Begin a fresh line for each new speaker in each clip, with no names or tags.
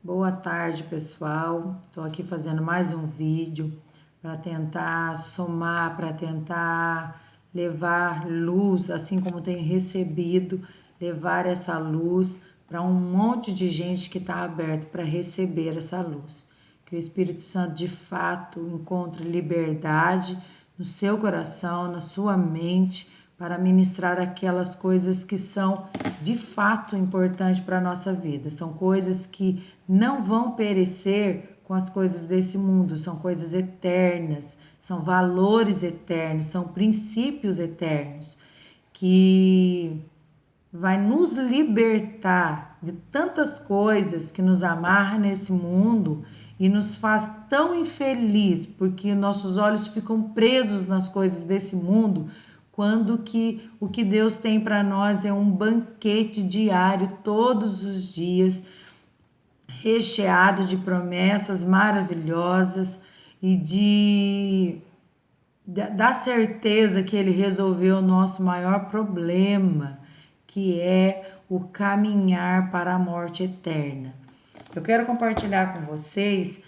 Boa tarde, pessoal. Estou aqui fazendo mais um vídeo para tentar somar, para tentar levar luz, assim como tenho recebido, levar essa luz para um monte de gente que está aberto para receber essa luz. Que o Espírito Santo de fato encontre liberdade no seu coração, na sua mente, para ministrar aquelas coisas que são de fato importantes para a nossa vida. São coisas que não vão perecer com as coisas desse mundo, são coisas eternas, são valores eternos, são princípios eternos que vai nos libertar de tantas coisas que nos amarram nesse mundo e nos faz tão infeliz, porque nossos olhos ficam presos nas coisas desse mundo, quando que o que Deus tem para nós é um banquete diário, todos os dias, recheado de promessas maravilhosas e da certeza que Ele resolveu o nosso maior problema, que é o caminhar para a morte eterna. Eu quero compartilhar com vocês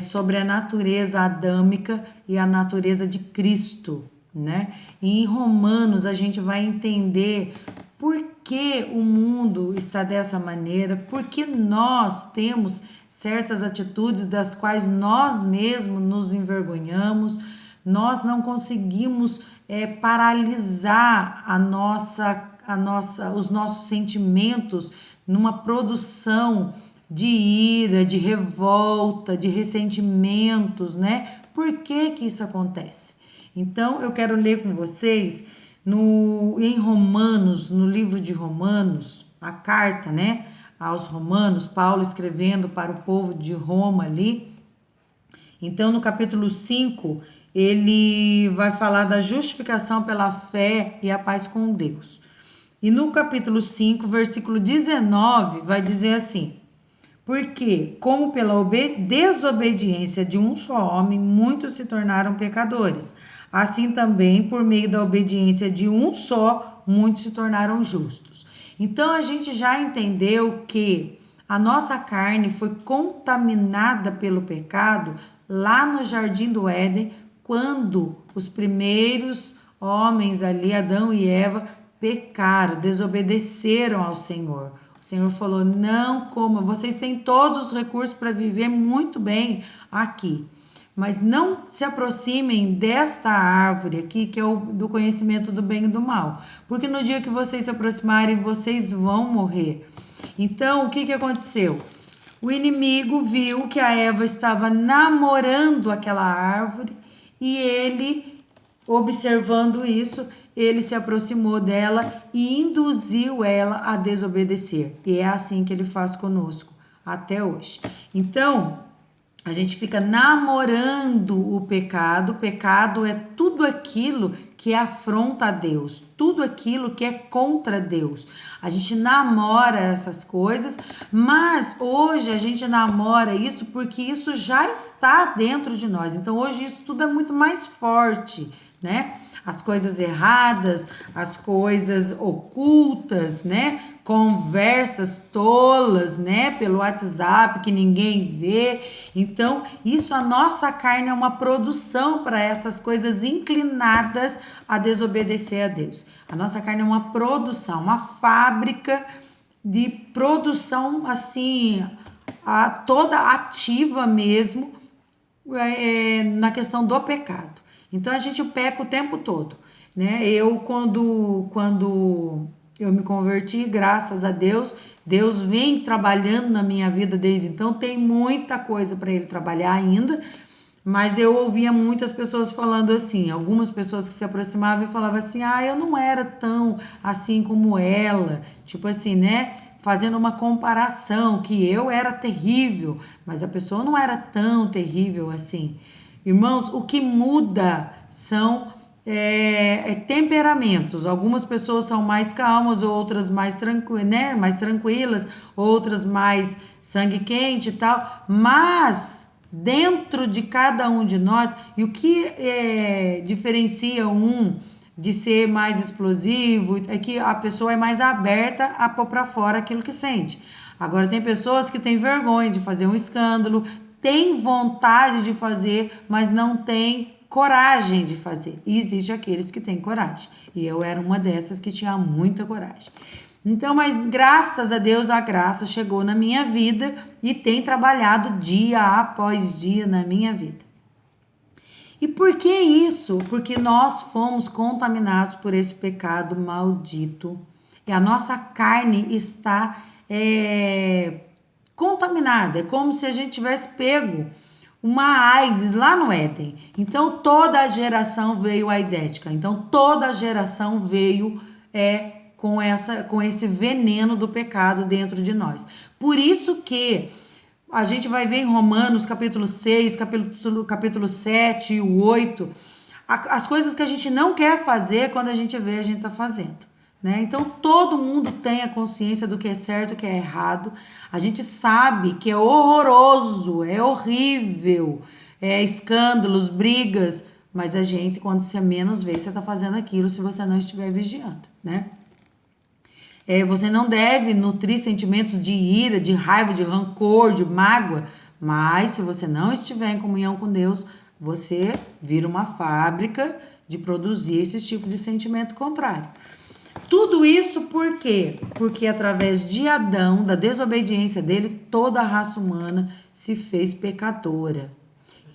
sobre a natureza adâmica e a natureza de Cristo, né? E em Romanos a gente vai entender por que o mundo está dessa maneira, por que nós temos certas atitudes das quais nós mesmos nos envergonhamos, nós não conseguimos paralisar os nossos sentimentos numa produção de ira, de revolta, de ressentimentos, né? Por que que isso acontece? Então, eu quero ler com vocês em Romanos, no livro de Romanos, a carta, né, aos Romanos, Paulo escrevendo para o povo de Roma ali. Então, no capítulo 5, ele vai falar da justificação pela fé e a paz com Deus. E no capítulo 5, versículo 19, vai dizer assim: porque, como pela desobediência de um só homem, muitos se tornaram pecadores, assim também, por meio da obediência de um só, muitos se tornaram justos. Então, a gente já entendeu que a nossa carne foi contaminada pelo pecado lá no Jardim do Éden, quando os primeiros homens ali, Adão e Eva, pecaram, desobedeceram ao Senhor. O Senhor falou: não comam, vocês têm todos os recursos para viver muito bem aqui, mas não se aproximem desta árvore aqui, que é o do conhecimento do bem e do mal, porque no dia que vocês se aproximarem, vocês vão morrer. Então, o que aconteceu? O inimigo viu que a Eva estava namorando aquela árvore e ele, observando isso, ele se aproximou dela e induziu ela a desobedecer. E é assim que ele faz conosco até hoje. Então, a gente fica namorando o pecado. O pecado é tudo aquilo que afronta a Deus, tudo aquilo que é contra Deus. A gente namora essas coisas, mas hoje a gente namora isso porque isso já está dentro de nós. Então hoje isso tudo é muito mais forte, né? As coisas erradas, as coisas ocultas, né? Conversas tolas, né? Pelo WhatsApp que ninguém vê. Então, isso, a nossa carne é uma produção para essas coisas inclinadas a desobedecer a Deus. A nossa carne é uma produção, uma fábrica de produção, assim, toda ativa mesmo, na questão do pecado. Então a gente peca o tempo todo, né? Eu quando eu me converti, graças a Deus, Deus vem trabalhando na minha vida desde então. Tem muita coisa para Ele trabalhar ainda, mas eu ouvia muitas pessoas falando assim, algumas pessoas que se aproximavam e falavam assim: ah, eu não era tão assim como ela, tipo assim, né? Fazendo uma comparação, que eu era terrível, mas a pessoa não era tão terrível assim. Irmãos, o que muda são temperamentos. Algumas pessoas são mais calmas, outras mais tranquilas, outras mais sangue quente e tal. Mas dentro de cada um de nós, e o que diferencia um de ser mais explosivo é que a pessoa é mais aberta a pôr para fora aquilo que sente. Agora, tem pessoas que têm vergonha de fazer um escândalo, têm vontade de fazer, mas não têm coragem de fazer. E existe aqueles que têm coragem. E eu era uma dessas que tinha muita coragem. Então, mas graças a Deus, a graça chegou na minha vida e tem trabalhado dia após dia na minha vida. E por que isso? Porque nós fomos contaminados por esse pecado maldito. E a nossa carne está contaminada. É como se a gente tivesse pego uma AIDS lá no Éden. Então, toda a geração veio aidética. Então, toda a geração veio com esse veneno do pecado dentro de nós. Por isso que a gente vai ver em Romanos, capítulo 6, capítulo 7 e o 8, as coisas que a gente não quer fazer quando a gente vê a gente tá fazendo, né? Então, todo mundo tem a consciência do que é certo e o que é errado. A gente sabe que é horroroso, é horrível, escândalos, brigas, mas a gente, quando você menos vê, você tá fazendo aquilo se você não estiver vigiando, né? Você não deve nutrir sentimentos de ira, de raiva, de rancor, de mágoa, mas se você não estiver em comunhão com Deus, você vira uma fábrica de produzir esse tipo de sentimento contrário. Tudo isso por quê? Porque através de Adão, da desobediência dele, toda a raça humana se fez pecadora.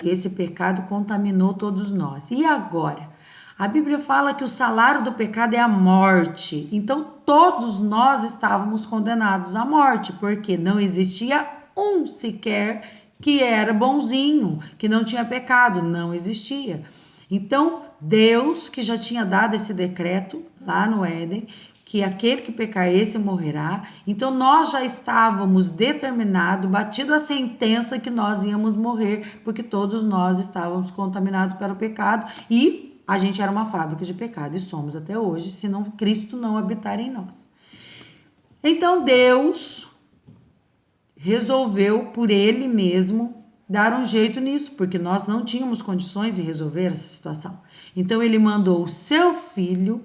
Esse pecado contaminou todos nós. E agora? A Bíblia fala que o salário do pecado é a morte. Então, todos nós estávamos condenados à morte, porque não existia um sequer que era bonzinho, que não tinha pecado. Não existia. Então, Deus, que já tinha dado esse decreto lá no Éden, que aquele que pecar esse morrerá. Então, nós já estávamos determinados, batido a sentença que nós íamos morrer, porque todos nós estávamos contaminados pelo pecado e a gente era uma fábrica de pecado e somos até hoje, se não Cristo não habitar em nós. Então Deus resolveu por Ele mesmo dar um jeito nisso, porque nós não tínhamos condições de resolver essa situação. Então Ele mandou o seu Filho,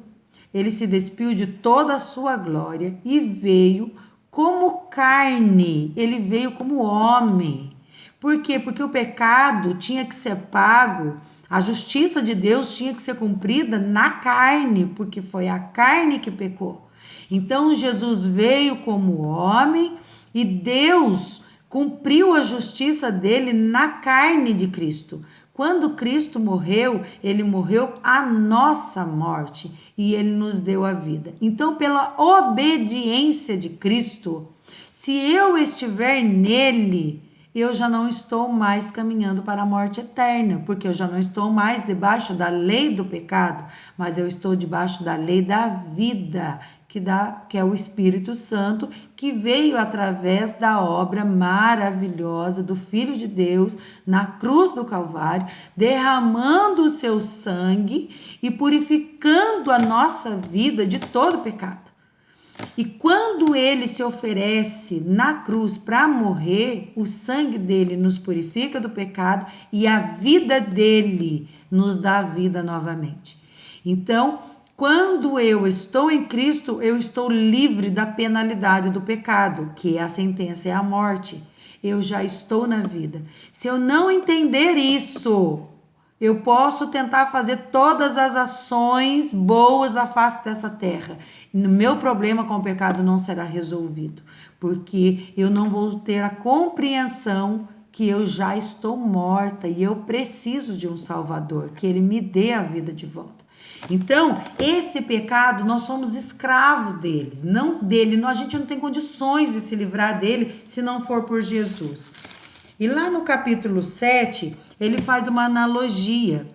Ele se despiu de toda a sua glória e veio como carne, Ele veio como homem. Por quê? Porque o pecado tinha que ser pago. A justiça de Deus tinha que ser cumprida na carne, porque foi a carne que pecou. Então, Jesus veio como homem e Deus cumpriu a justiça dele na carne de Cristo. Quando Cristo morreu, ele morreu a nossa morte e ele nos deu a vida. Então, pela obediência de Cristo, se eu estiver nele, eu já não estou mais caminhando para a morte eterna, porque eu já não estou mais debaixo da lei do pecado, mas eu estou debaixo da lei da vida, que é o Espírito Santo, que veio através da obra maravilhosa do Filho de Deus na cruz do Calvário, derramando o seu sangue e purificando a nossa vida de todo pecado. E quando ele se oferece na cruz para morrer, o sangue dele nos purifica do pecado e a vida dele nos dá vida novamente. Então, quando eu estou em Cristo, eu estou livre da penalidade do pecado, que é a sentença, é a morte. Eu já estou na vida. Se eu não entender isso, eu posso tentar fazer todas as ações boas da face dessa terra. O meu problema com o pecado não será resolvido, porque eu não vou ter a compreensão que eu já estou morta e eu preciso de um Salvador, que Ele me dê a vida de volta. Então, esse pecado, nós somos escravos deles, não dele. A gente não tem condições de se livrar dele se não for por Jesus. E lá no capítulo 7, ele faz uma analogia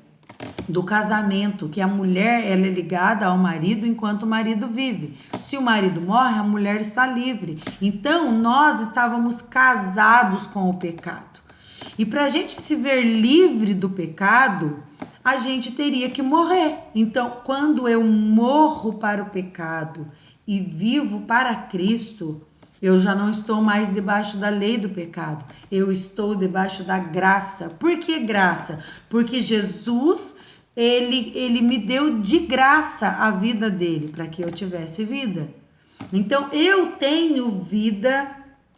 do casamento, que a mulher ela é ligada ao marido enquanto o marido vive. Se o marido morre, a mulher está livre. Então, nós estávamos casados com o pecado. E para a gente se ver livre do pecado, a gente teria que morrer. Então, quando eu morro para o pecado e vivo para Cristo, eu já não estou mais debaixo da lei do pecado. Eu estou debaixo da graça. Por que graça? Porque Jesus, ele me deu de graça a vida dele, para que eu tivesse vida. Então, eu tenho vida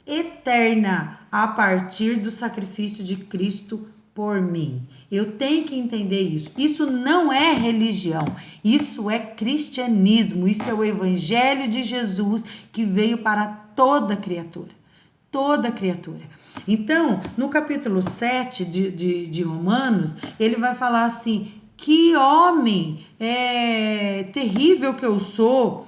eterna a partir do sacrifício de Cristo por mim. Eu tenho que entender isso. Isso não é religião, isso é cristianismo, isso é o evangelho de Jesus que veio para toda criatura. Toda criatura. Então, no capítulo 7 de Romanos, ele vai falar assim: que homem terrível que eu sou.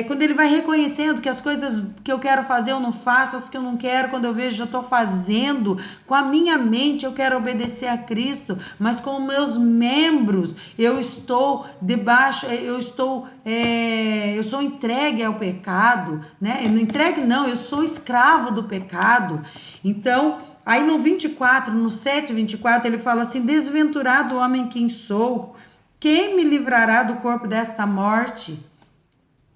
Quando ele vai reconhecendo que as coisas que eu quero fazer eu não faço, as que eu não quero, quando eu vejo já estou fazendo, com a minha mente eu quero obedecer a Cristo, mas com meus membros eu estou debaixo, eu sou entregue ao pecado, né? Eu não entregue não, eu sou escravo do pecado. Então, aí no 24, no 7:24, ele fala assim: desventurado homem quem sou, quem me livrará do corpo desta morte?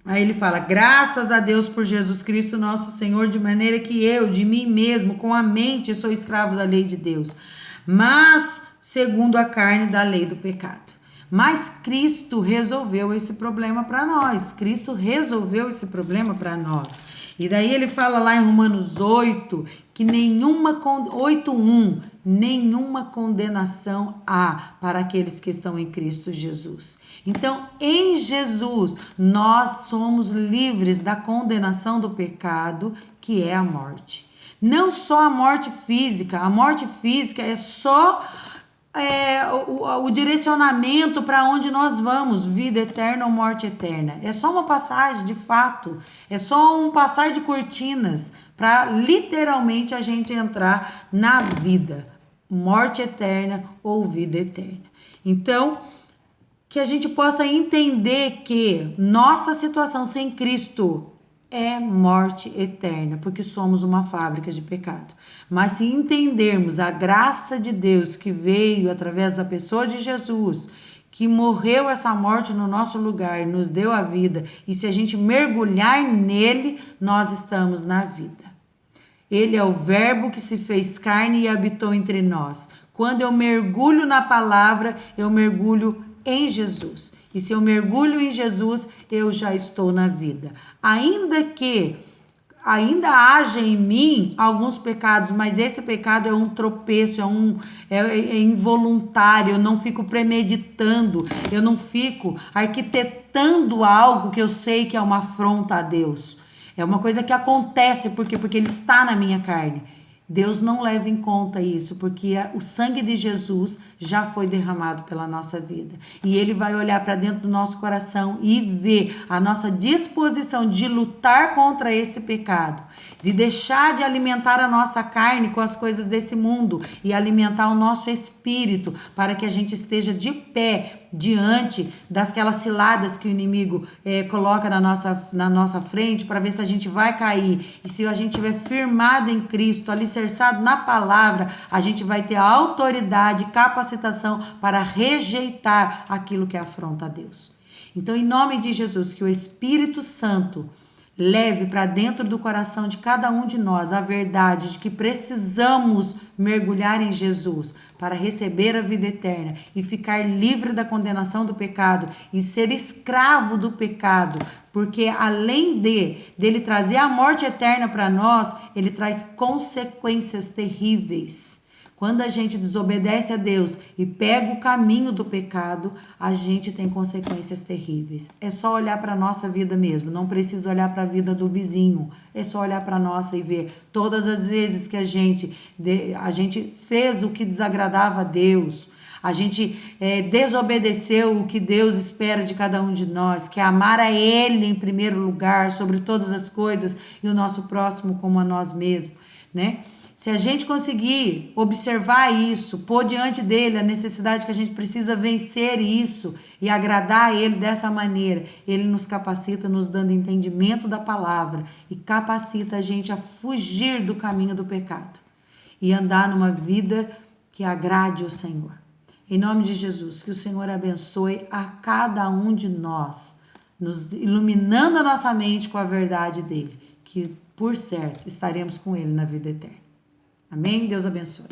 Aí ele fala: graças a Deus por Jesus Cristo nosso Senhor, de maneira que eu, de mim mesmo, com a mente, sou escravo da lei de Deus, mas segundo a carne da lei do pecado. Mas Cristo resolveu esse problema para nós. Cristo resolveu esse problema para nós. E daí ele fala lá em Romanos 8, que 8:1, nenhuma condenação há para aqueles que estão em Cristo Jesus. Então, em Jesus, nós somos livres da condenação do pecado, que é a morte. Não só a morte física é só o direcionamento para onde nós vamos, vida eterna ou morte eterna. É só uma passagem, de fato, é só um passar de cortinas para literalmente a gente entrar na vida, morte eterna ou vida eterna. Então, que a gente possa entender que nossa situação sem Cristo é morte eterna, porque somos uma fábrica de pecado. Mas se entendermos a graça de Deus que veio através da pessoa de Jesus, que morreu essa morte no nosso lugar, nos deu a vida, e se a gente mergulhar nele, nós estamos na vida. Ele é o verbo que se fez carne e habitou entre nós. Quando eu mergulho na palavra, eu mergulho em Jesus. E se eu mergulho em Jesus, eu já estou na vida. Ainda haja em mim alguns pecados, mas esse pecado é um tropeço, é involuntário, eu não fico premeditando, eu não fico arquitetando algo que eu sei que é uma afronta a Deus. É uma coisa que acontece, porque ele está na minha carne. Deus não leva em conta isso, porque o sangue de Jesus já foi derramado pela nossa vida. E Ele vai olhar para dentro do nosso coração e ver a nossa disposição de lutar contra esse pecado, de deixar de alimentar a nossa carne com as coisas desse mundo e alimentar o nosso espírito, para que a gente esteja de pé diante daquelas ciladas que o inimigo coloca na nossa frente, para ver se a gente vai cair. E se a gente estiver firmado em Cristo, alicerçado na palavra, a gente vai ter a autoridade, capacitação para rejeitar aquilo que afronta a Deus. Então, em nome de Jesus, que o Espírito Santo leve para dentro do coração de cada um de nós a verdade de que precisamos mergulhar em Jesus para receber a vida eterna e ficar livre da condenação do pecado e ser escravo do pecado, porque além dele trazer a morte eterna para nós, ele traz consequências terríveis. Quando a gente desobedece a Deus e pega o caminho do pecado, a gente tem consequências terríveis. É só olhar para a nossa vida mesmo, não precisa olhar para a vida do vizinho. É só olhar para a nossa e ver todas as vezes que a gente fez o que desagradava a Deus. A gente desobedeceu o que Deus espera de cada um de nós, que é amar a Ele em primeiro lugar, sobre todas as coisas, e o nosso próximo como a nós mesmos, né? Se a gente conseguir observar isso, pôr diante dele a necessidade que a gente precisa vencer isso e agradar a ele dessa maneira, ele nos capacita, nos dando entendimento da palavra e capacita a gente a fugir do caminho do pecado e andar numa vida que agrade o Senhor. Em nome de Jesus, que o Senhor abençoe a cada um de nós, nos iluminando a nossa mente com a verdade dele, que por certo estaremos com ele na vida eterna. Amém? Deus abençoe.